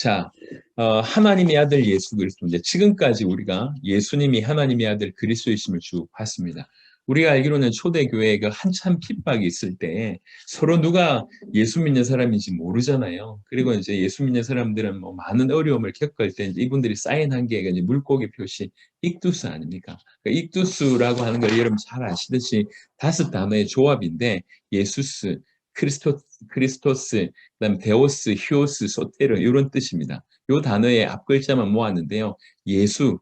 자, 하나님의 아들 예수 그리스도. 이제 지금까지 우리가 예수님이 하나님의 아들 그리스도이심을 쭉 봤습니다. 우리가 알기로는 초대교회가 한참 핍박이 있을 때 서로 누가 예수 믿는 사람인지 모르잖아요. 그리고 이제 예수 믿는 사람들은 뭐 많은 어려움을 겪을 때 이제 이분들이 사인한 게 이제 물고기 표시 익두스 아닙니까? 그러니까 익두스라고 하는 걸 여러분 잘 아시듯이 5단어의 조합인데 예수스, 크리스토스, 그다음 데오스, 히오스, 소테르 이런 뜻입니다. 이 단어의 앞글자만 모았는데요. 예수,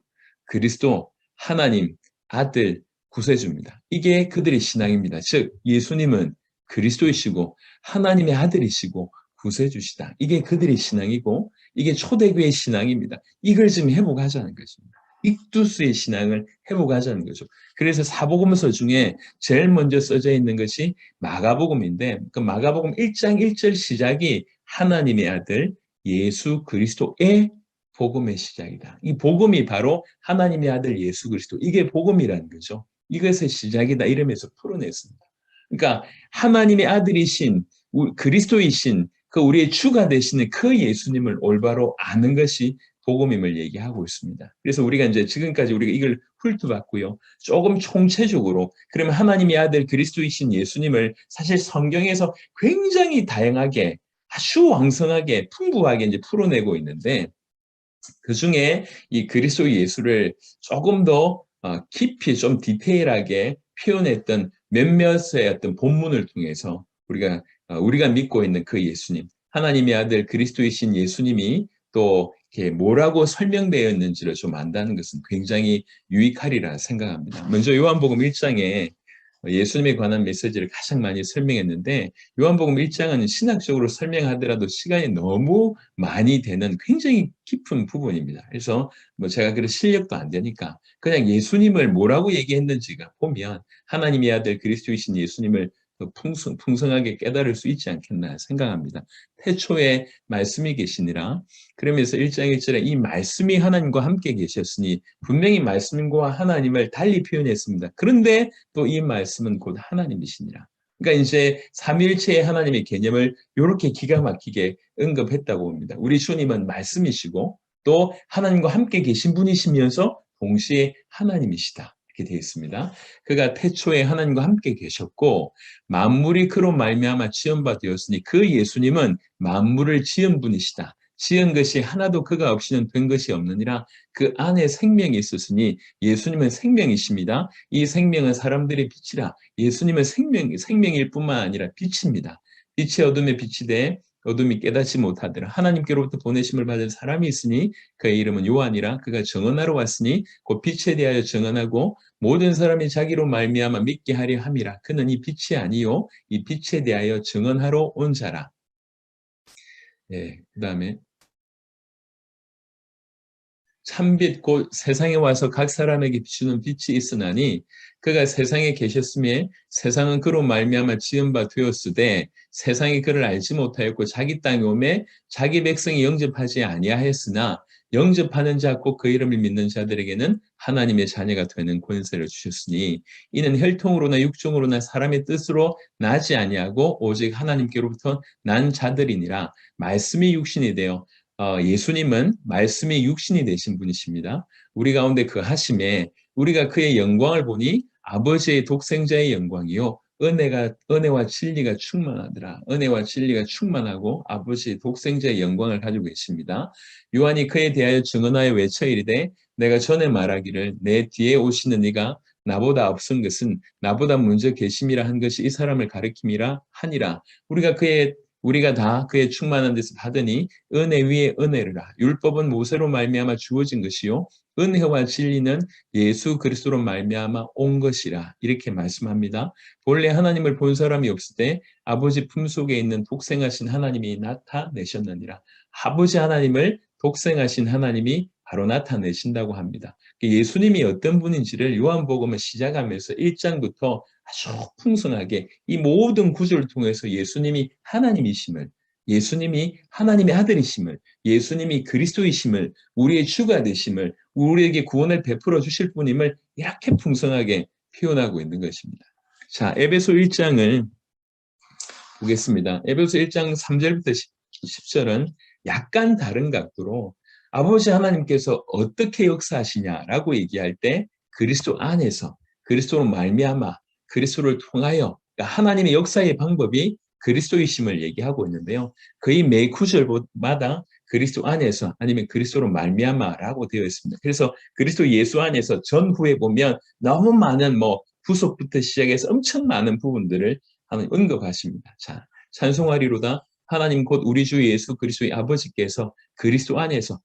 그리스도, 하나님, 아들, 구세주입니다. 이게 그들의 신앙입니다. 즉 예수님은 그리스도이시고 하나님의 아들이시고 구세주시다. 이게 그들의 신앙이고 이게 초대교회의 신앙입니다. 이걸 지금 회복하자는 것입니다. 익두스의 신앙을 회복하자는 거죠. 그래서 사복음서 중에 제일 먼저 써져 있는 것이 마가복음인데 그 마가복음 1장 1절 시작이 하나님의 아들 예수 그리스도의 복음의 시작이다. 이 복음이 바로 하나님의 아들 예수 그리스도. 이게 복음이라는 거죠. 이것의 시작이다. 이러면서 풀어냈습니다. 그러니까 하나님의 아들이신 그리스도이신 그 우리의 주가 되시는 그 예수님을 올바로 아는 것이 복음임을 얘기하고 있습니다. 그래서 우리가 이제 지금까지 우리가 이걸 훑어봤고요. 조금 총체적으로 그러면 하나님의 아들 그리스도이신 예수님을 사실 성경에서 굉장히 다양하게 아주 왕성하게 풍부하게 이제 풀어내고 있는데 그 중에 이 그리스도 예수를 조금 더 깊이 좀 디테일하게 표현했던 몇몇의 어떤 본문을 통해서 우리가 믿고 있는 그 예수님, 하나님의 아들 그리스도이신 예수님이 또 이렇게 뭐라고 설명되어 있는지를 좀 안다는 것은 굉장히 유익하리라 생각합니다. 먼저 요한복음 1장에 예수님에 관한 메시지를 가장 많이 설명했는데 요한복음 1장은 신학적으로 설명하더라도 시간이 너무 많이 되는 굉장히 깊은 부분입니다. 그래서 뭐 제가 그런 실력도 안 되니까 그냥 예수님을 뭐라고 얘기했는지가 보면 하나님의 아들 그리스도이신 예수님을 풍성하게 깨달을 수 있지 않겠나 생각합니다. 태초에 말씀이 계시니라. 그러면서 1장 1절에 이 말씀이 하나님과 함께 계셨으니 분명히 말씀과 하나님을 달리 표현했습니다. 그런데 또 이 말씀은 곧 하나님이시니라. 그러니까 이제 삼위일체의 하나님의 개념을 이렇게 기가 막히게 언급했다고 봅니다. 우리 주님은 말씀이시고 또 하나님과 함께 계신 분이시면서 동시에 하나님이시다. 이렇게 되어 있습니다. 그가 태초에 하나님과 함께 계셨고 만물이 그로 말미암아 지은 바 되었으니 그 예수님은 만물을 지은 분이시다. 지은 것이 하나도 그가 없이는 된 것이 없느니라. 그 안에 생명이 있었으니 예수님은 생명이십니다. 이 생명은 사람들의 빛이라. 예수님은 생명일 뿐만 아니라 빛입니다. 빛이 어둠에 빛이 돼 어둠이 깨닫지 못하더라. 하나님께로부터 보내심을 받은 사람이 있으니 그의 이름은 요한이라. 그가 증언하러 왔으니 곧 빛에 대하여 증언하고 모든 사람이 자기로 말미암아 믿게 하려 함이라. 그는 이 빛이 아니요 이 빛에 대하여 증언하러 온 자라. 예, 그다음에 참빛 곧 세상에 와서 각 사람에게 비추는 빛이 있으나니 그가 세상에 계셨음에 세상은 그로 말미암아 지은 바 되었으되 세상이 그를 알지 못하였고 자기 땅에 오매 자기 백성이 영접하지 아니하였으나 영접하는 자 곧 그 이름을 믿는 자들에게는 하나님의 자녀가 되는 권세를 주셨으니 이는 혈통으로나 육종으로나 사람의 뜻으로 나지 아니하고 오직 하나님께로부터 난 자들이니라. 말씀이 육신이 되어 예수님은 말씀이 육신이 되신 분이십니다. 우리 가운데 그 하심에 우리가 그의 영광을 보니 아버지의 독생자의 영광이요 은혜와 진리가 충만하더라. 은혜와 진리가 충만하고 아버지의 독생자의 영광을 가지고 계십니다. 요한이 그에 대하여 증언하여 외쳐 이르되 내가 전에 말하기를 내 뒤에 오시는 이가 나보다 앞선 것은 나보다 먼저 계심이라 한 것이 이 사람을 가리킴이라 하니라. 우리가 다 그의 충만한 데서 받으니 은혜 위에 은혜라. 율법은 모세로 말미암아 주어진 것이요 은혜와 진리는 예수 그리스도로 말미암아 온 것이라. 이렇게 말씀합니다. 본래 하나님을 본 사람이 없을 때 아버지 품속에 있는 독생하신 하나님이 나타내셨느니라. 아버지 하나님을 독생하신 하나님이 바로 나타내신다고 합니다. 예수님이 어떤 분인지를 요한복음을 시작하면서 1장부터 아주 풍성하게 이 모든 구조를 통해서 예수님이 하나님이심을, 예수님이 하나님의 아들이심을, 예수님이 그리스도이심을, 우리의 주가 되심을, 우리에게 구원을 베풀어 주실 분임을 이렇게 풍성하게 표현하고 있는 것입니다. 자, 에베소 1장을 보겠습니다. 에베소 1장 3절부터 10절은 약간 다른 각도로 아버지 하나님께서 어떻게 역사하시냐라고 얘기할 때 그리스도 안에서, 그리스도로 말미암아, 그리스도를 통하여, 그러니까 하나님의 역사의 방법이 그리스도이심을 얘기하고 있는데요. 거의 매 구절마다 그리스도 안에서 아니면 그리스도로 말미암아라고 되어 있습니다. 그래서 그리스도 예수 안에서 전후에 보면 너무 많은 구속부터 시작해서 엄청 많은 부분들을 하나님 언급하십니다. 자, 찬송하리로다. 하나님 곧 우리 주 예수 그리스도의 아버지께서 그리스도 안에서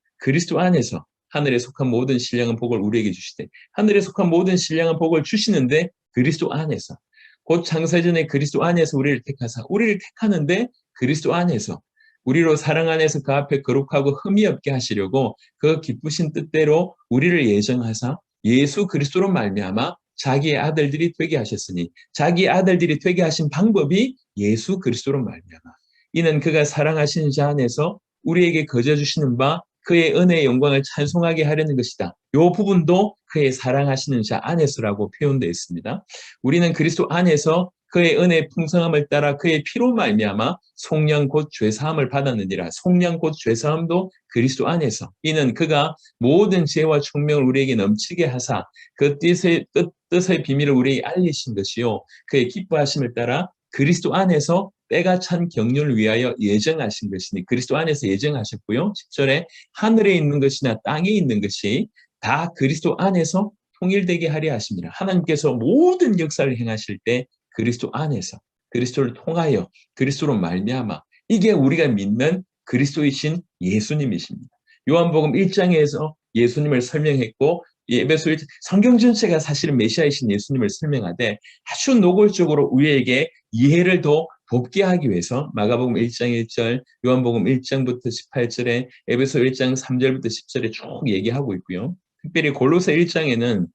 하늘에 속한 모든 신령한 복을 우리에게 주시되, 하늘에 속한 모든 신령한 복을 주시는데 그리스도 안에서, 곧 창세전에 그리스도 안에서 우리를 택하사, 우리를 택하는데 그리스도 안에서 우리로 사랑 안에서 그 앞에 거룩하고 흠이 없게 하시려고 그 기쁘신 뜻대로 우리를 예정하사 예수 그리스도로 말미암아 자기의 아들들이 되게 하셨으니, 자기의 아들들이 되게 하신 방법이 예수 그리스도로 말미암아 이는 그가 사랑하시는 자 안에서 우리에게 거저 주시는 바 그의 은혜의 영광을 찬송하게 하려는 것이다. 이 부분도 그의 사랑하시는 자 안에서라고 표현되어 있습니다. 우리는 그리스도 안에서 그의 은혜의 풍성함을 따라 그의 피로 말미암아 속량 곧 죄사함을 받았느니라. 속량 곧 죄사함도 그리스도 안에서. 이는 그가 모든 지혜와 총명을 우리에게 넘치게 하사 그 뜻의 비밀을 우리에게 알리신 것이요 그의 기뻐하심을 따라 그리스도 안에서 때가 찬 경륜을 위하여 예정하신 것이니, 그리스도 안에서 예정하셨고요. 10절에 하늘에 있는 것이나 땅에 있는 것이 다 그리스도 안에서 통일되게 하려 하십니다. 하나님께서 모든 역사를 행하실 때 그리스도 안에서, 그리스도를 통하여, 그리스도로 말미암아, 이게 우리가 믿는 그리스도이신 예수님이십니다. 요한복음 1장에서 예수님을 설명했고, 에베소 1장, 성경 전체가 사실은 메시아이신 예수님을 설명하되 아주 노골적으로 우리에게 이해를 더 돕게 하기 위해서 마가복음 1장 1절, 요한복음 1장부터 18절에, 에베소 1장 3절부터 10절에 쭉 얘기하고 있고요. 특별히 골로새 1장에는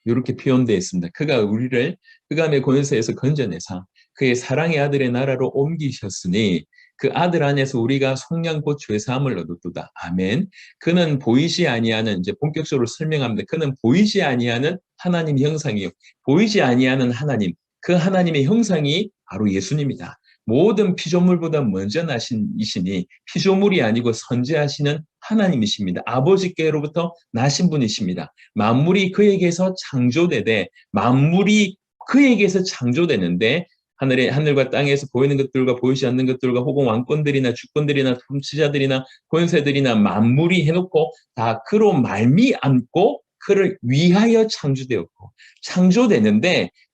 이렇게 표현되어 있습니다. 그가 우리를 흑암의 권세에서 건져내사 그의 사랑의 아들의 나라로 옮기셨으니 그 아들 안에서 우리가 속량 곧 죄사함을 얻었도다. 아멘. 그는 보이지 아니하는, 이제 본격적으로 설명합니다. 그는 보이지 아니하는 하나님의 형상이요. 보이지 아니하는 하나님, 그 하나님의 형상이 바로 예수님이다. 모든 피조물보다 먼저 나신 이시니 피조물이 아니고 선지하시는 하나님이십니다. 아버지께로부터 나신 분이십니다. 만물이 그에게서 창조되되, 만물이 그에게서 창조되는데 하늘과 땅에서 보이는 것들과 보이지 않는 것들과 혹은 왕권들이나 주권들이나 통치자들이나 권세들이나 만물이 해놓고 다 그로 말미암고 그를 위하여 창조되었고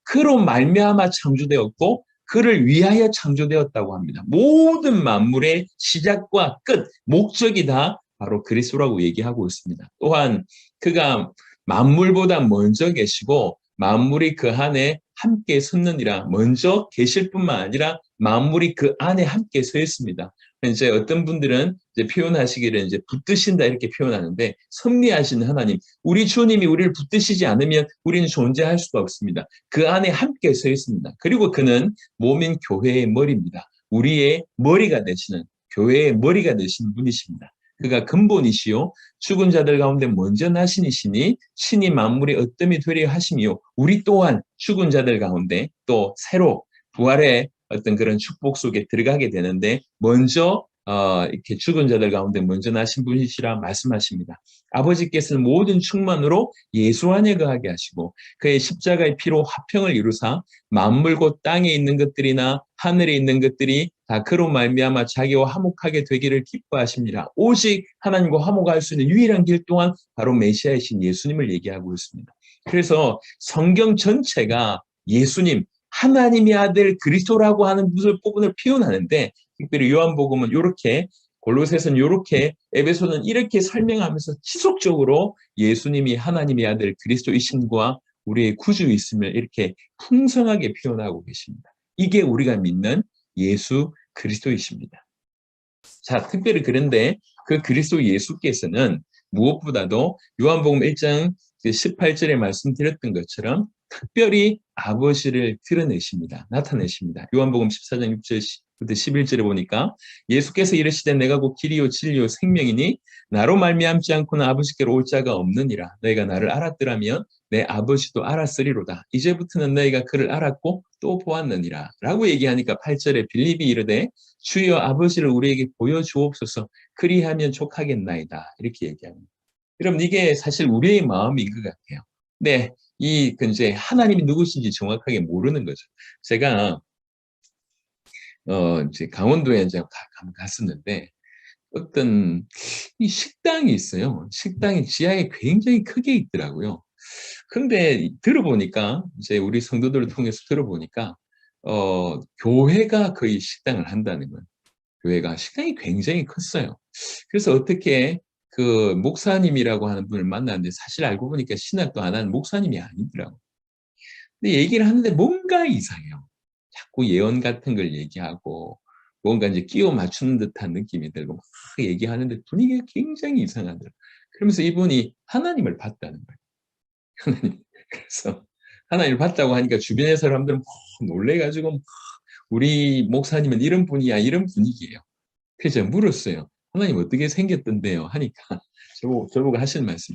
그로 말미암아 창조되었고 그를 위하여 창조되었다고 합니다. 모든 만물의 시작과 끝, 목적이 다 바로 그리스도라고 얘기하고 있습니다. 또한 그가 만물보다 먼저 계시고 만물이 그 안에 함께 섰느니라. 먼저 계실 뿐만 아니라 만물이 그 안에 함께 서 있습니다. 이제 어떤 분들은 이제 표현하시기를 이제 붙드신다 이렇게 표현하는데, 섭리하시는 하나님, 우리 주님이 우리를 붙드시지 않으면 우리는 존재할 수가 없습니다. 그 안에 함께 서 있습니다. 그리고 그는 몸인 교회의 머리입니다. 우리의 머리가 되시는, 교회의 머리가 되시는 분이십니다. 그가 근본이시요 죽은 자들 가운데 먼저 나신 이시니 신이 만물의 어뜸이 되려 하심이요 우리 또한 죽은 자들 가운데 또 새로 부활의 어떤 그런 축복 속에 들어가게 되는데 먼저 이렇게 죽은 자들 가운데 먼저 나신 분이시라 말씀하십니다. 아버지께서는 모든 충만으로 예수 안에 거하게 하시고 그의 십자가의 피로 화평을 이루사 만물 곧 땅에 있는 것들이나 하늘에 있는 것들이 다 그로 말미암아 자기와 화목하게 되기를 기뻐하십니다. 오직 하나님과 화목할 수 있는 유일한 길 또한 바로 메시아이신 예수님을 얘기하고 있습니다. 그래서 성경 전체가 예수님, 하나님의 아들 그리스도라고 하는 부분을 표현하는데, 특별히 요한복음은 이렇게, 골로새서는 이렇게, 에베소는 이렇게 설명하면서 지속적으로 예수님이 하나님의 아들 그리스도이심과 우리의 구주이심을 이렇게 풍성하게 표현하고 계십니다. 이게 우리가 믿는 예수 그리스도이십니다. 자, 특별히 그런데 그 그리스도 예수께서는 무엇보다도 요한복음 1장 18절에 말씀드렸던 것처럼 특별히 아버지를 드러내십니다. 나타내십니다. 요한복음 14장 6절부터 11절에 보니까 예수께서 이르시되 내가 곧 길이요 진리요 생명이니 나로 말미암지 않고는 아버지께로 올 자가 없느니라. 너희가 나를 알았더라면 내 아버지도 알았으리로다. 이제부터는 너희가 그를 알았고 또 보았느니라. 라고 얘기하니까 8절에 빌립이 이르되 주여 아버지를 우리에게 보여주옵소서. 그리하면 족하겠나이다. 이렇게 얘기합니다. 여러분 이게 사실 우리의 마음인 것 같아요. 네, 이제 하나님이 누구신지 정확하게 모르는 거죠. 제가 이제 강원도에 이제 갔었는데 어떤 이 식당이 있어요. 식당이 지하에 굉장히 크게 있더라고요. 근데 들어보니까 이제 우리 성도들을 통해서 들어보니까 교회가 거의 식당을 한다는 거예요. 교회가 식당이 굉장히 컸어요. 그래서 어떻게 그 목사님이라고 하는 분을 만났는데 사실 알고 보니까 신학도 안 하는 목사님이 아니더라고요. 근데 얘기를 하는데 뭔가 이상해요. 자꾸 예언 같은 걸 얘기하고 뭔가 이제 끼워 맞추는 듯한 느낌이 들고 막 얘기하는데 분위기가 굉장히 이상하더라고요. 그러면서 이분이 하나님을 봤다는 거예요. 하나님. 그래서 하나님을 봤다고 하니까 주변의 사람들은 막 놀래가지고 막 우리 목사님은 이런 분이야 이런 분위기예요. 그래서 제가 물었어요. 하나님 어떻게 생겼던데요? 하니까 저보고 하시는 말씀,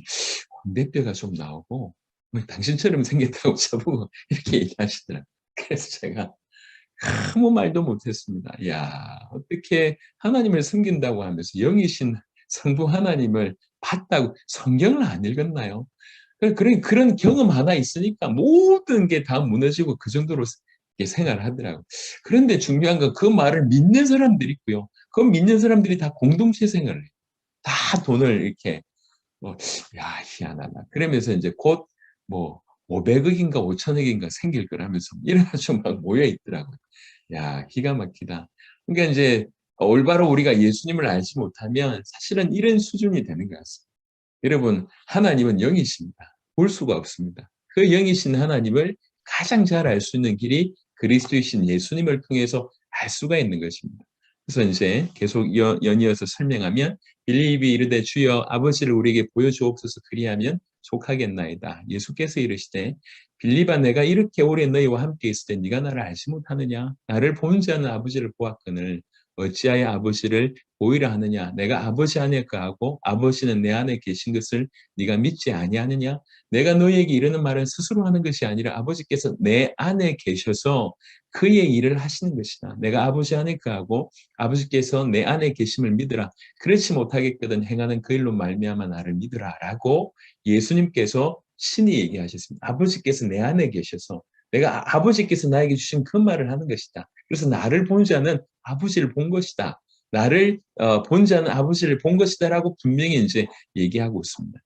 광대뼈가 좀 나오고 뭐 당신처럼 생겼다고 저보고 이렇게 얘기하시더라고요. 그래서 제가 아무 말도 못했습니다. 야, 어떻게 하나님을 섬긴다고 하면서 영이신 성부 하나님을 봤다고 성경을 안 읽었나요? 그런 경험 하나 있으니까 모든 게 다 무너지고 그 정도로 생활을 하더라고요. 그런데 중요한 건 그 말을 믿는 사람들이 있고요. 그 믿는 사람들이 다 공동체 생활을 해요. 다 돈을 이렇게 야, 희한하다. 그러면서 이제 곧 뭐 500억인가 5천억인가 생길 거라면서 이래가지고 막 모여 있더라고요. 야, 기가 막히다. 그러니까 이제 올바로 우리가 예수님을 알지 못하면 사실은 이런 수준이 되는 것 같습니다. 여러분, 하나님은 영이십니다. 볼 수가 없습니다. 그 영이신 하나님을 가장 잘 알 수 있는 길이 그리스도이신 예수님을 통해서 알 수가 있는 것입니다. 그래서 이제 계속 연이어서 설명하면 빌립이 이르되 주여 아버지를 우리에게 보여주옵소서 그리하면 족하겠나이다. 예수께서 이르시되 빌립아 내가 이렇게 오래 너희와 함께 있을 때 네가 나를 알지 못하느냐? 나를 본 자는 아버지를 보았거늘 어찌하여 아버지를 보이라 하느냐? 내가 아버지 안에 거하고 아버지는 내 안에 계신 것을 네가 믿지 아니하느냐? 내가 너희에게 이르는 말은 스스로 하는 것이 아니라 아버지께서 내 안에 계셔서 그의 일을 하시는 것이다. 내가 아버지 안에 거하고 아버지께서 내 안에 계심을 믿으라. 그렇지 못하겠거든 행하는 그 일로 말미암아 나를 믿으라라고 예수님께서 친히 얘기하셨습니다. 아버지께서 내 안에 계셔서 내가 아버지께서 나에게 주신 그 말을 하는 것이다. 그래서 나를 본 자는 아버지를 본 것이다. 나를 본 자는 아버지를 본 것이다라고 분명히 이제 얘기하고 있습니다.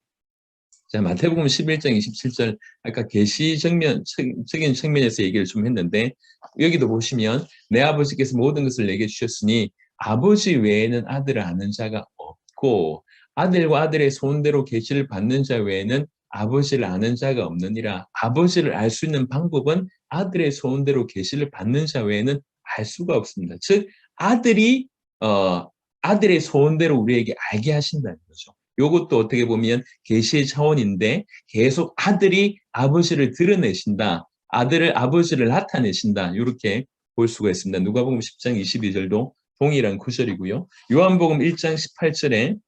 자, 마태복음 11장 27절 아까 계시적인 측면에서 얘기를 좀 했는데 여기도 보시면 내 아버지께서 모든 것을 내게 주셨으니 아버지 외에는 아들을 아는 자가 없고 아들과 아들의 소원대로 계시를 받는 자 외에는 아버지를 아는 자가 없느니라. 아버지를 알 수 있는 방법은 아들의 소원대로 계시를 받는 자 외에는 알 수가 없습니다. 즉 아들이 아들의 소원대로 우리에게 알게 하신다는 거죠. 요것도 어떻게 보면 계시의 차원인데 계속 아들이 아버지를 드러내신다. 아버지를 나타내신다. 이렇게 볼 수가 있습니다. 누가복음 10장 22절도 동일한 구절이고요. 요한복음 1장 18절에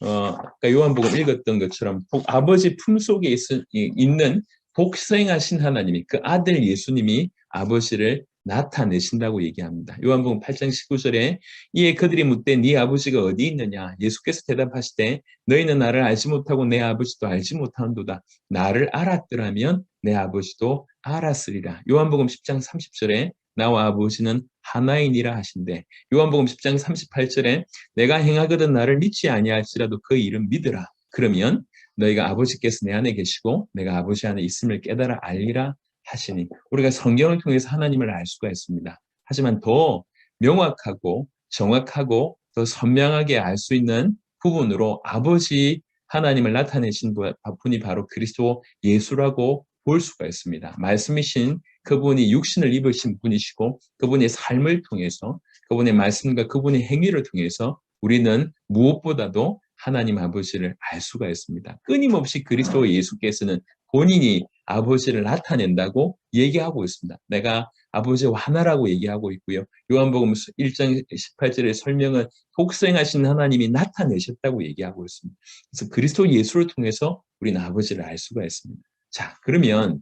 아까 요한복음 읽었던 것처럼 아버지 품속에 있는 복생하신 하나님이 그 아들 예수님이 아버지를 나타내신다고 얘기합니다. 요한복음 8장 19절에 이에 그들이 묻되 네 아버지가 어디 있느냐? 예수께서 대답하시되 너희는 나를 알지 못하고 내 아버지도 알지 못하는도다. 나를 알았더라면 내 아버지도 알았으리라. 요한복음 10장 30절에 나와 아버지는 하나이니라 하신대. 요한복음 10장 38절에 내가 행하거든 나를 믿지 아니할지라도 그 이름 믿으라. 그러면 너희가 아버지께서 내 안에 계시고 내가 아버지 안에 있음을 깨달아 알리라 하시니 우리가 성경을 통해서 하나님을 알 수가 있습니다. 하지만 더 명확하고 정확하고 더 선명하게 알 수 있는 부분으로 아버지 하나님을 나타내신 분이 바로 그리스도 예수라고 볼 수가 있습니다. 말씀이신 그분이 육신을 입으신 분이시고 그분의 삶을 통해서 그분의 말씀과 그분의 행위를 통해서 우리는 무엇보다도 하나님 아버지를 알 수가 있습니다. 끊임없이 그리스도 예수께서는 본인이 아버지를 나타낸다고 얘기하고 있습니다. 내가 아버지와 하나라고 얘기하고 있고요. 요한복음 1장 18절의 설명은 독생하신 하나님이 나타내셨다고 얘기하고 있습니다. 그래서 그리스도 예수를 통해서 우리는 아버지를 알 수가 있습니다. 자, 그러면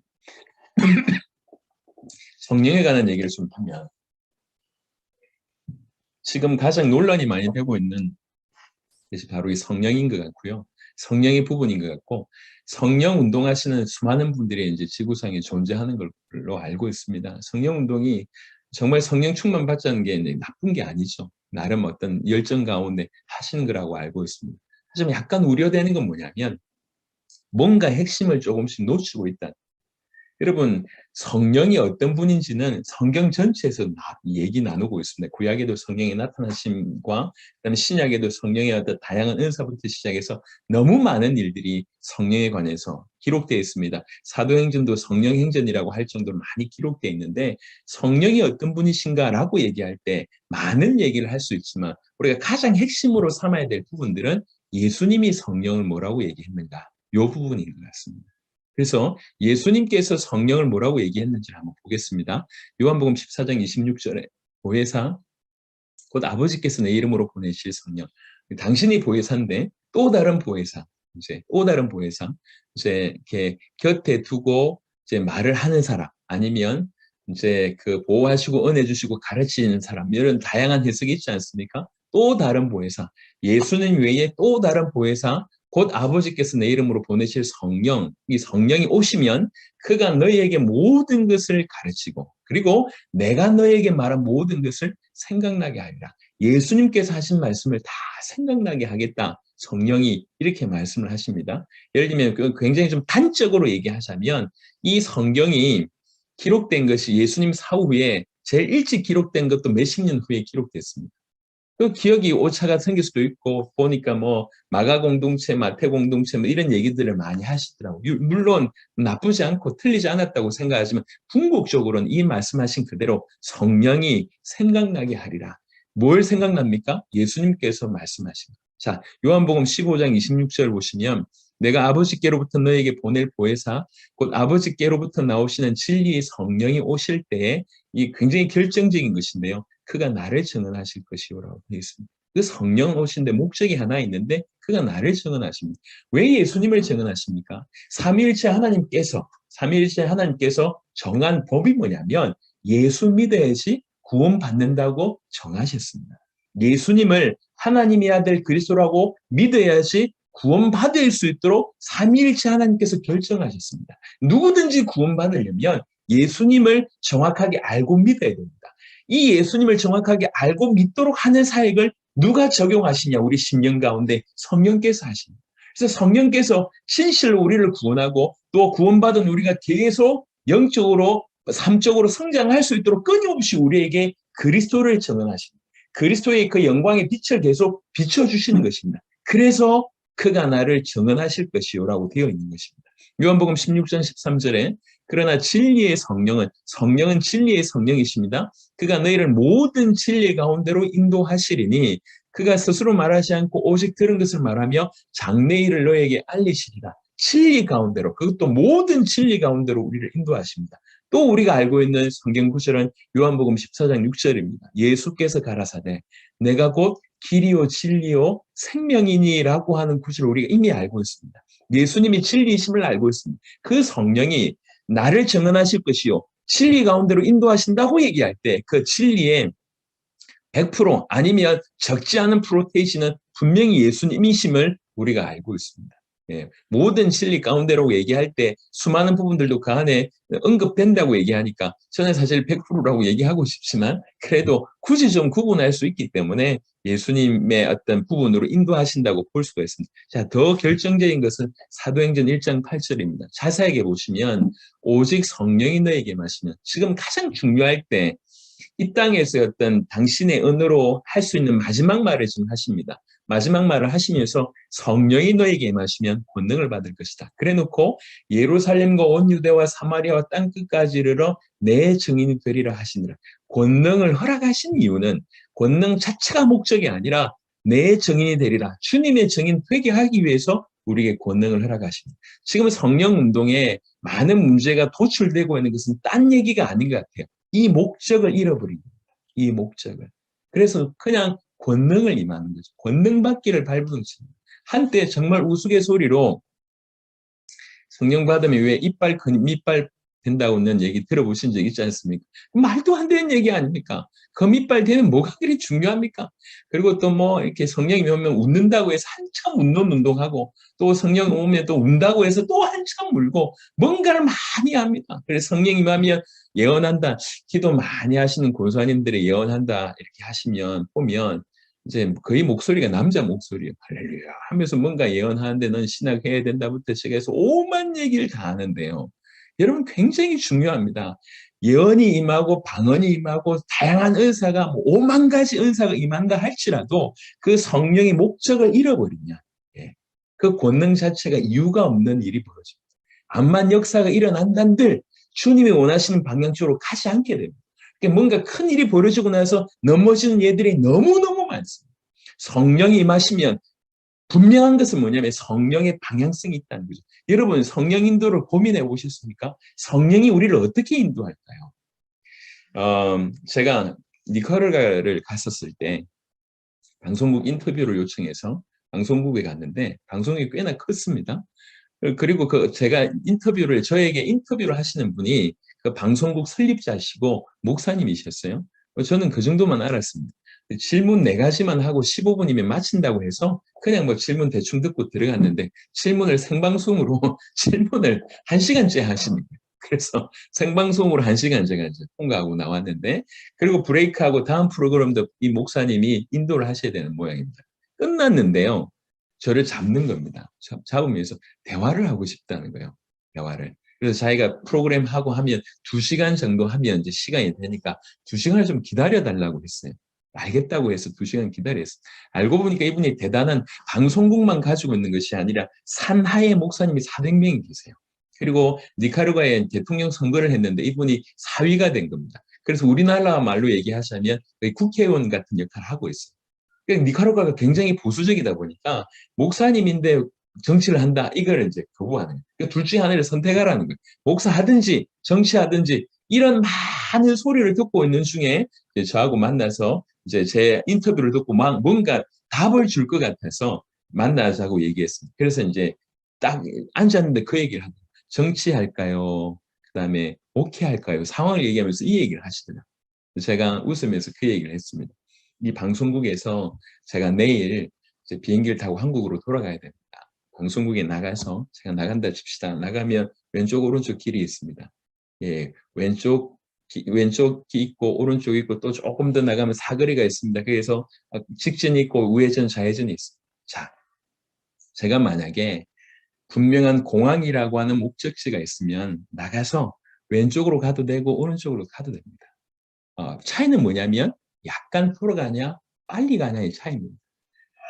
성령에 관한 얘기를 좀 하면 지금 가장 논란이 많이 되고 있는 것이 바로 이 성령인 것 같고요. 성령의 부분인 것 같고 성령 운동하시는 수많은 분들이 이제 지구상에 존재하는 걸로 알고 있습니다. 성령 운동이 정말 성령 충만 받자는 게 나쁜 게 아니죠. 나름 어떤 열정 가운데 하시는 거라고 알고 있습니다. 하지만 약간 우려되는 건 뭐냐면 뭔가 핵심을 조금씩 놓치고 있다. 여러분, 성령이 어떤 분인지는 성경 전체에서 얘기 나누고 있습니다. 구약에도 성령의 나타나심과 그다음에 신약에도 성령의 어떤 다양한 은사부터 시작해서 너무 많은 일들이 성령에 관해서 기록되어 있습니다. 사도행전도 성령행전이라고 할 정도로 많이 기록되어 있는데 성령이 어떤 분이신가라고 얘기할 때 많은 얘기를 할 수 있지만 우리가 가장 핵심으로 삼아야 될 부분들은 예수님이 성령을 뭐라고 얘기했는가 이 부분인 것 같습니다. 그래서 예수님께서 성령을 뭐라고 얘기했는지를 한번 보겠습니다. 요한복음 14장 26절에 보혜사 곧 아버지께서 내 이름으로 보내실 성령. 당신이 보혜사인데 또 다른 보혜사, 이제 또 다른 보혜사, 이제 이렇게 곁에 두고 이제 말을 하는 사람, 아니면 이제 그 보호하시고 은혜 주시고 가르치는 사람, 이런 다양한 해석이 있지 않습니까? 또 다른 보혜사, 예수님 외에 또 다른 보혜사, 곧 아버지께서 내 이름으로 보내실 성령, 이 성령이 오시면 그가 너희에게 모든 것을 가르치고 그리고 내가 너희에게 말한 모든 것을 생각나게 하리라. 예수님께서 하신 말씀을 다 생각나게 하겠다. 성령이 이렇게 말씀을 하십니다. 예를 들면 굉장히 좀 단적으로 얘기하자면 이 성경이 기록된 것이 예수님 사후에 제일 일찍 기록된 것도 몇십 년 후에 기록됐습니다. 그 기억이 오차가 생길 수도 있고 보니까 뭐 마가 공동체, 마태 공동체 뭐 이런 얘기들을 많이 하시더라고요. 물론 나쁘지 않고 틀리지 않았다고 생각하지만 궁극적으로는 이 말씀하신 그대로 성령이 생각나게 하리라. 뭘 생각납니까? 예수님께서 말씀하신 것. 자, 요한복음 15장 26절 보시면 내가 아버지께로부터 너에게 보낼 보혜사 곧 아버지께로부터 나오시는 진리의 성령이 오실 때에 이 굉장히 결정적인 것인데요. 그가 나를 증언하실 것이오라고 되어 있습니다. 그 성령 오신데 목적이 하나 있는데 그가 나를 증언하십니다. 왜 예수님을 증언하십니까? 삼위일체 하나님께서 정한 법이 뭐냐면 예수 믿어야지 구원받는다고 정하셨습니다. 예수님을 하나님의 아들 그리스도라고 믿어야지 구원받을 수 있도록 삼위일체 하나님께서 결정하셨습니다. 누구든지 구원받으려면 예수님을 정확하게 알고 믿어야 됩니다. 이 예수님을 정확하게 알고 믿도록 하는 사역을 누가 적용하시냐? 우리 심령 가운데 성령께서 하십니다. 그래서 성령께서 진실로 우리를 구원하고 또 구원받은 우리가 계속 영적으로 삶적으로 성장할 수 있도록 끊임없이 우리에게 그리스도를 증언하십니다. 그리스도의 그 영광의 빛을 계속 비춰주시는 것입니다. 그래서 그가 나를 증언하실 것이요라고 되어 있는 것입니다. 요한복음 16장 13절에 그러나 진리의 성령은 진리의 성령이십니다. 그가 너희를 모든 진리 가운데로 인도하시리니 그가 스스로 말하지 않고 오직 들은 것을 말하며 장래일을 너희에게 알리시리라. 진리 가운데로, 그것도 모든 진리 가운데로 우리를 인도하십니다. 또 우리가 알고 있는 성경 구절은 요한복음 14장 6절입니다. 예수께서 가라사대 내가 곧 길이요 진리요 생명이니라고 하는 구절을 우리가 이미 알고 있습니다. 예수님이 진리이심을 알고 있습니다. 그 성령이 나를 증언하실 것이요 진리 가운데로 인도하신다고 얘기할 때 그 진리의 100% 아니면 적지 않은 프로테이션은 분명히 예수님이심을 우리가 알고 있습니다. 예, 모든 진리 가운데로 얘기할 때 수많은 부분들도 그 안에 언급된다고 얘기하니까 저는 사실 100%라고 얘기하고 싶지만 그래도 굳이 좀 구분할 수 있기 때문에 예수님의 어떤 부분으로 인도하신다고 볼 수가 있습니다. 자, 더 결정적인 것은 사도행전 1장 8절입니다. 자세하게 보시면 오직 성령이 너에게 마시면 지금 가장 중요할 때 이 땅에서 어떤 당신의 언어로 할 수 있는 마지막 말을 지금 하십니다. 마지막 말을 하시면서 성령이 너에게 임하시면 권능을 받을 것이다. 그래놓고 예루살렘과 온 유대와 사마리아와 땅끝까지 이르러 내 증인이 되리라 하시니라. 권능을 허락하신 이유는 권능 자체가 목적이 아니라 내 증인이 되리라. 주님의 증인 되게 하기 위해서 우리에게 권능을 허락하십니다. 지금 성령 운동에 많은 문제가 도출되고 있는 것은 딴 얘기가 아닌 것 같아요. 이 목적을 잃어버린 겁니다. 이 목적을. 그래서 그냥 권능을 임하는 거죠. 권능 받기를 발부둥칩니다. 한때 정말 우스갯소리로 성령 받으면 왜 이빨 큰 밑발 된다고는 얘기 들어보신 적 있지 않습니까? 말도 안 되는 얘기 아닙니까? 금이빨 되는 뭐가 그리 중요합니까? 그리고 또 뭐 이렇게 성령이 오면 웃는다고 해서 한참 웃는 운동하고 또 성령 오면 또 운다고 해서 또 한참 울고 뭔가를 많이 합니다. 그래서 성령이 임하면 예언한다. 기도 많이 하시는 권사님들의 예언한다 이렇게 하시면 보면 이제 거의 목소리가 남자 목소리예요. 할렐루야 하면서 뭔가 예언하는데 넌 신학해야 된다부터 시작해서 오만 얘기를 다 하는데요. 여러분 굉장히 중요합니다. 예언이 임하고 방언이 임하고 다양한 은사가 뭐 5만 가지 은사가 임한다 할지라도 그 성령의 목적을 잃어버리면 그 권능 자체가 이유가 없는 일이 벌어집니다. 암만 역사가 일어난단들 주님이 원하시는 방향 쪽으로 가지 않게 됩니다. 뭔가 큰 일이 벌어지고 나서 넘어지는 예들이 너무너무 많습니다. 성령이 임하시면 분명한 것은 뭐냐면 성령의 방향성이 있다는 거죠. 여러분 성령 인도를 고민해 보셨습니까? 성령이 우리를 어떻게 인도할까요? 제가 니카라과를 갔었을 때 방송국 인터뷰를 요청해서 방송국에 갔는데 방송이 꽤나 컸습니다. 그리고 제가 저에게 인터뷰를 하시는 분이 그 방송국 설립자시고 목사님이셨어요. 저는 그 정도만 알았습니다. 질문 4가지만 하고 15분이면 마친다고 해서 그냥 뭐 질문 대충 듣고 들어갔는데 질문을 생방송으로 질문을 1시간째 하시는 거예요. 그래서 생방송으로 1시간 제가 이제 통과하고 나왔는데 그리고 브레이크하고 다음 프로그램도 이 목사님이 인도를 하셔야 되는 모양입니다. 끝났는데요. 저를 잡는 겁니다. 잡으면서 대화를 하고 싶다는 거예요. 대화를. 그래서 자기가 프로그램 하고 하면 2시간 정도 하면 이제 시간이 되니까 2시간을 좀 기다려달라고 했어요. 알겠다고 해서 2시간 기다렸어요. 알고 보니까 이분이 대단한 방송국만 가지고 있는 것이 아니라 산하의 목사님이 400명이 계세요. 그리고 니카라과에 대통령 선거를 했는데 이분이 4위가 된 겁니다. 그래서 우리나라 말로 얘기하자면 국회의원 같은 역할을 하고 있어요. 그러니까 니카라과가 굉장히 보수적이다 보니까 목사님인데 정치를 한다 이걸 이제 거부하는 거예요. 그러니까 둘 중에 하나를 선택하라는 거예요. 목사하든지 정치하든지 이런 많은 소리를 듣고 있는 중에 이제 저하고 만나서 이제 제 인터뷰를 듣고 막 뭔가 답을 줄 것 같아서 만나자고 얘기했습니다. 그래서 이제 딱 앉았는데 그 얘기를 하더라고요. 정치할까요? 그다음에 목회할까요? 상황을 얘기하면서 이 얘기를 하시더라고요. 제가 웃으면서 그 얘기를 했습니다. 이 방송국에서 제가 내일 이제 비행기를 타고 한국으로 돌아가야 됩니다. 방송국에 나가서 제가 나간다 칩시다. 나가면 왼쪽 오른쪽 길이 있습니다. 예, 왼쪽이 있고 오른쪽이 있고 또 조금 더 나가면 사거리가 있습니다. 그래서 직진이 있고 우회전 좌회전이 있습니다. 자, 제가 만약에 분명한 공항이라고 하는 목적지가 있으면 나가서 왼쪽으로 가도 되고 오른쪽으로 가도 됩니다. 차이는 뭐냐면 약간 돌아가냐 빨리 가냐의 차이입니다.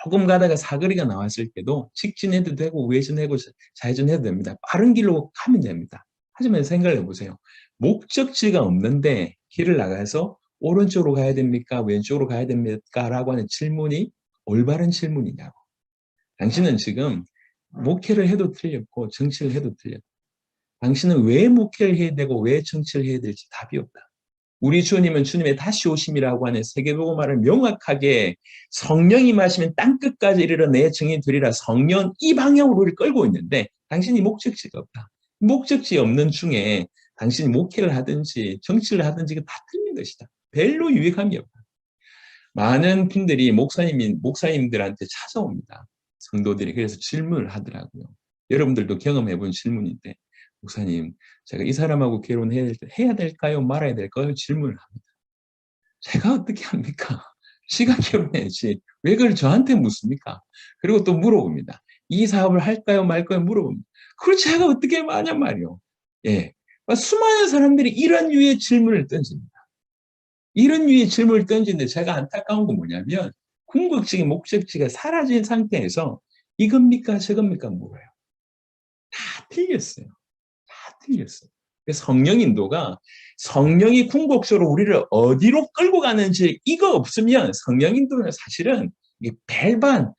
조금 가다가 사거리가 나왔을 때도 직진해도 되고 우회전해도 좌회전해도 됩니다. 빠른 길로 가면 됩니다. 하지만 생각을 해보세요. 목적지가 없는데 길을 나가서 오른쪽으로 가야 됩니까? 왼쪽으로 가야 됩니까? 라고 하는 질문이 올바른 질문이냐고. 당신은 지금 목회를 해도 틀렸고 정치를 해도 틀렸다. 당신은 왜 목회를 해야 되고 왜 정치를 해야 될지 답이 없다. 우리 주님은 주님의 다시 오심이라고 하는 세계복음화를 명확하게 성령이 마시면 땅끝까지 이르러 내 증인 되리라 성령 이 방향으로 우리를 끌고 있는데 당신이 목적지가 없다. 목적지 없는 중에 당신이 목회를 하든지 정치를 하든지 다 틀린 것이다. 별로 유익함이 없다. 많은 분들이 목사님들한테 찾아옵니다. 성도들이 그래서 질문을 하더라고요. 여러분들도 경험해본 질문인데 목사님, 제가 이 사람하고 결혼해야 될까요? 말아야 될까요? 질문을 합니다. 제가 어떻게 합니까? 지가 결혼해야지. 왜 그걸 저한테 묻습니까? 그리고 또 물어봅니다. 이 사업을 할까요? 말까요? 물어봅니다. 그걸 제가 어떻게 하냐 말이요. 예. 수많은 사람들이 이런 류의 질문을 던집니다. 이런 류의 질문을 던지는데 제가 안타까운 건 뭐냐면 궁극적인 목적지가 사라진 상태에서 이겁니까? 저겁니까? 물어요. 다 틀렸어요. 다 틀렸어요. 성령 인도가 성령이 궁극적으로 우리를 어디로 끌고 가는지 이거 없으면 성령 인도는 사실은 별반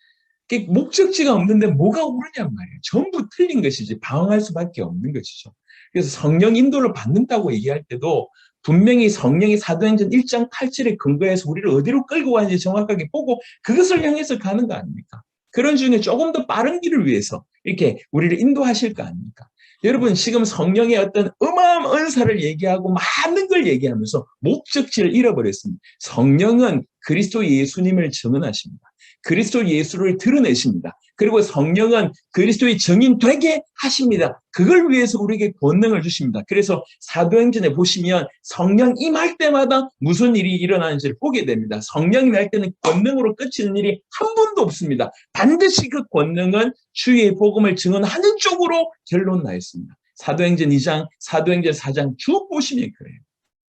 목적지가 없는데 뭐가 오르냔 말이에요. 전부 틀린 것이지 방황할 수밖에 없는 것이죠. 그래서 성령 인도를 받는다고 얘기할 때도 분명히 성령이 사도행전 1장 8절에 근거해서 우리를 어디로 끌고 가는지 정확하게 보고 그것을 향해서 가는 거 아닙니까? 그런 중에 조금 더 빠른 길을 위해서 이렇게 우리를 인도하실 거 아닙니까? 여러분 지금 성령의 어떤 어마어마한 은사를 얘기하고 많은 걸 얘기하면서 목적지를 잃어버렸습니다. 성령은 그리스도 예수님을 증언하십니다. 그리스도 예수를 드러내십니다. 그리고 성령은 그리스도의 증인 되게 하십니다. 그걸 위해서 우리에게 권능을 주십니다. 그래서 사도행전에 보시면 성령 임할 때마다 무슨 일이 일어나는지를 보게 됩니다. 성령 임할 때는 권능으로 끝이는 일이 한 번도 없습니다. 반드시 그 권능은 주의 복음을 증언하는 쪽으로 결론 나 있습니다. 사도행전 2장, 사도행전 4장 쭉 보시면 그래요.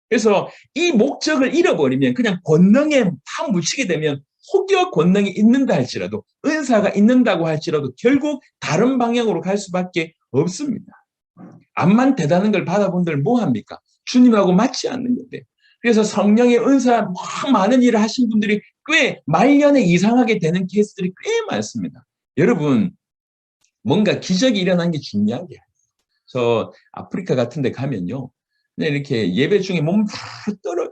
그래서 이 목적을 잃어버리면 그냥 권능에 다 묻히게 되면 혹여 권능이 있는다 할지라도 은사가 있는다고 할지라도 결국 다른 방향으로 갈 수밖에 없습니다. 암만 대단한 걸 받아본들 뭐합니까? 주님하고 맞지 않는 건데. 그래서 성령의 은사 많은 일을 하신 분들이 꽤 말년에 이상하게 되는 케이스들이 꽤 많습니다. 여러분 뭔가 기적이 일어난 게 중요한 게 아니에요. 저 아프리카 같은 데 가면요. 이렇게 예배 중에 몸 막 떨어요.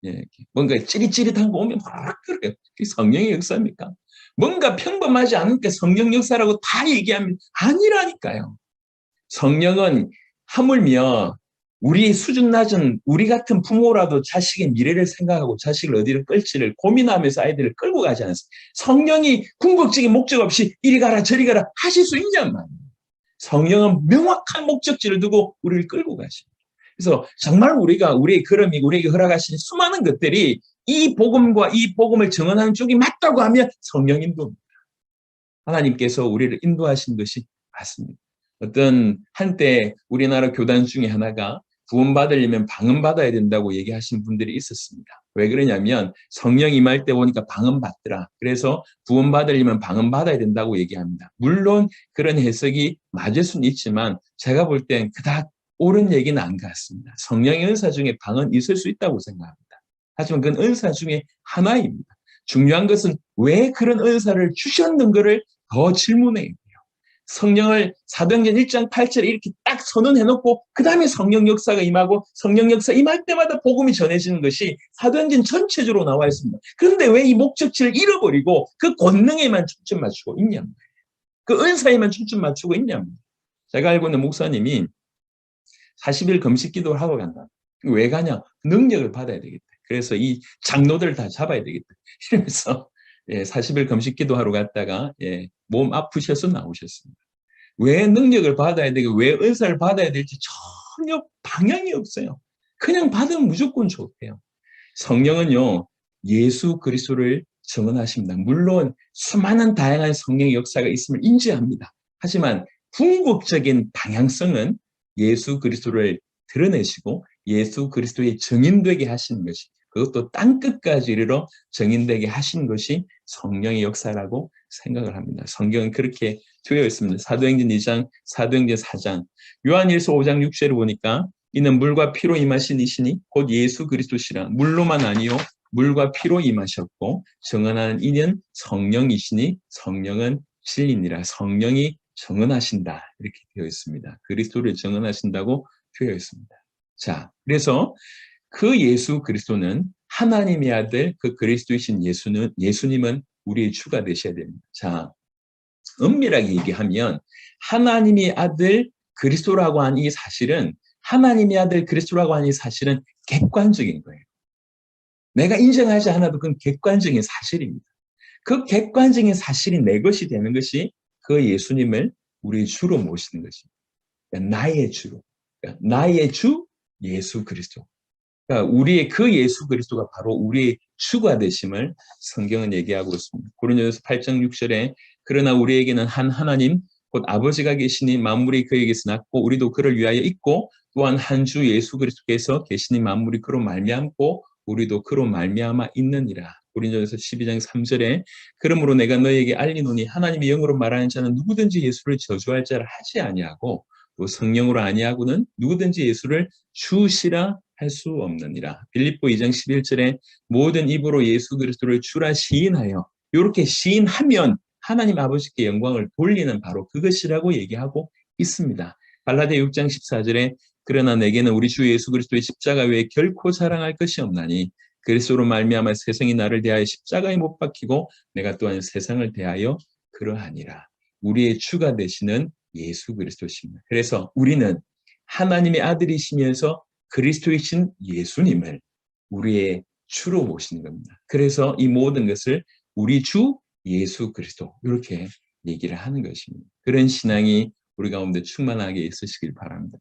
예, 뭔가 찌릿찌릿한 거 오면 막 떨어요. 그게 성령의 역사입니까? 뭔가 평범하지 않으니까 성령 역사라고 다 얘기하면 아니라니까요. 성령은 하물며 우리 수준 낮은 우리 같은 부모라도 자식의 미래를 생각하고 자식을 어디를 끌지를 고민하면서 아이들을 끌고 가지 않습니다. 성령이 궁극적인 목적 없이 이리 가라 저리 가라 하실 수 있냔 말이에요. 성령은 명확한 목적지를 두고 우리를 끌고 가십니다. 그래서 정말 우리의 걸음이 우리에게 허락하신 수많은 것들이 이 복음과 이 복음을 증언하는 쪽이 맞다고 하면 성령 인도입니다. 하나님께서 우리를 인도하신 것이 맞습니다. 어떤 한때 우리나라 교단 중에 하나가 구원받으려면 방언받아야 된다고 얘기하신 분들이 있었습니다. 왜 그러냐면 성령 임할 때 보니까 방언받더라. 그래서 구원받으려면 방언받아야 된다고 얘기합니다. 물론 그런 해석이 맞을 수는 있지만 제가 볼 땐 그닥 옳은 얘기는 안 같습니다. 성령의 은사 중에 방언이 있을 수 있다고 생각합니다. 하지만 그건 은사 중에 하나입니다. 중요한 것은 왜 그런 은사를 주셨는가를 더 질문해야 돼요. 성령을 사도행전 1장 8절에 이렇게 딱 선언해놓고 그 다음에 성령 역사가 임하고 성령 역사 임할 때마다 복음이 전해지는 것이 사도행전 전체적으로 나와 있습니다. 그런데 왜 이 목적지를 잃어버리고 그 권능에만 초점 맞추고 있냐면 그 은사에만 초점 맞추고 있냐면 제가 알고 있는 목사님이 40일 금식 기도를 하고 간다. 왜 가냐? 능력을 받아야 되겠다. 그래서 이 장로들 다 잡아야 되겠다. 이러면서 40일 금식 기도하러 갔다가 몸 아프셔서 나오셨습니다. 왜 능력을 받아야 되고 왜 은사를 받아야 될지 전혀 방향이 없어요. 그냥 받으면 무조건 좋대요. 성령은요. 예수 그리스도를 증언하십니다. 물론 수많은 다양한 성령의 역사가 있음을 인지합니다. 하지만 궁극적인 방향성은 예수 그리스도를 드러내시고 예수 그리스도의 증인되게 하시는 것이 그것도 땅끝까지 이르러 증인되게 하신 것이 성령의 역사라고 생각을 합니다. 성경은 그렇게 되어 있습니다. 사도행전 2장, 사도행전 4장, 요한일서 5장 6절을 보니까 이는 물과 피로 임하신 이시니 곧 예수 그리스도시라. 물로만 아니요 물과 피로 임하셨고 증언하는 이는 성령이시니 성령은 진리니라. 성령이 증언하신다. 이렇게 되어 있습니다. 그리스도를 증언하신다고 되어 있습니다. 자, 그래서 그 예수 그리스도는 하나님의 아들 그 그리스도이신 예수님은 우리의 주가 되셔야 됩니다. 자, 엄밀하게 얘기하면 하나님의 아들 그리스도라고 하는 이 사실은 하나님의 아들 그리스도라고 하는 이 사실은 객관적인 거예요. 내가 인정하지 않아도 그건 객관적인 사실입니다. 그 객관적인 사실이 내 것이 되는 것이 그 예수님을 우리의 주로 모시는 것입니다. 그러니까 나의 주로. 그러니까 나의 주 예수 그리스도. 그러니까 우리의 그 예수 그리스도가 바로 우리의 주가 되심을 성경은 얘기하고 있습니다. 고린도전서 8장 6절에 그러나 우리에게는 한 하나님 곧 아버지가 계시니 만물이 그에게서 났고 우리도 그를 위하여 있고 또한 한 주 예수 그리스도께서 계시니 만물이 그로 말미암고 우리도 그로 말미암아 있느니라. 고린도전서 12장 3절에 그러므로 내가 너희에게 알리노니 하나님의 영으로 말하는 자는 누구든지 예수를 저주할 자를 하지 아니하고 또 성령으로 아니하고는 누구든지 예수를 주시라 할 수 없느니라. 빌립보 2장 11절에 모든 입으로 예수 그리스도를 주라 시인하여 이렇게 시인하면 하나님 아버지께 영광을 돌리는 바로 그것이라고 얘기하고 있습니다. 갈라디아 6장 14절에 그러나 내게는 우리 주 예수 그리스도의 십자가 외에 결코 자랑할 것이 없나니 그리스도로 말미암아 세상이 나를 대하여 십자가에 못 박히고 내가 또한 세상을 대하여 그러하니라. 우리의 주가 되시는 예수 그리스도십니다. 그래서 우리는 하나님의 아들이시면서 그리스도이신 예수님을 우리의 주로 모시는 겁니다. 그래서 이 모든 것을 우리 주 예수 그리스도 이렇게 얘기를 하는 것입니다. 그런 신앙이 우리 가운데 충만하게 있으시길 바랍니다.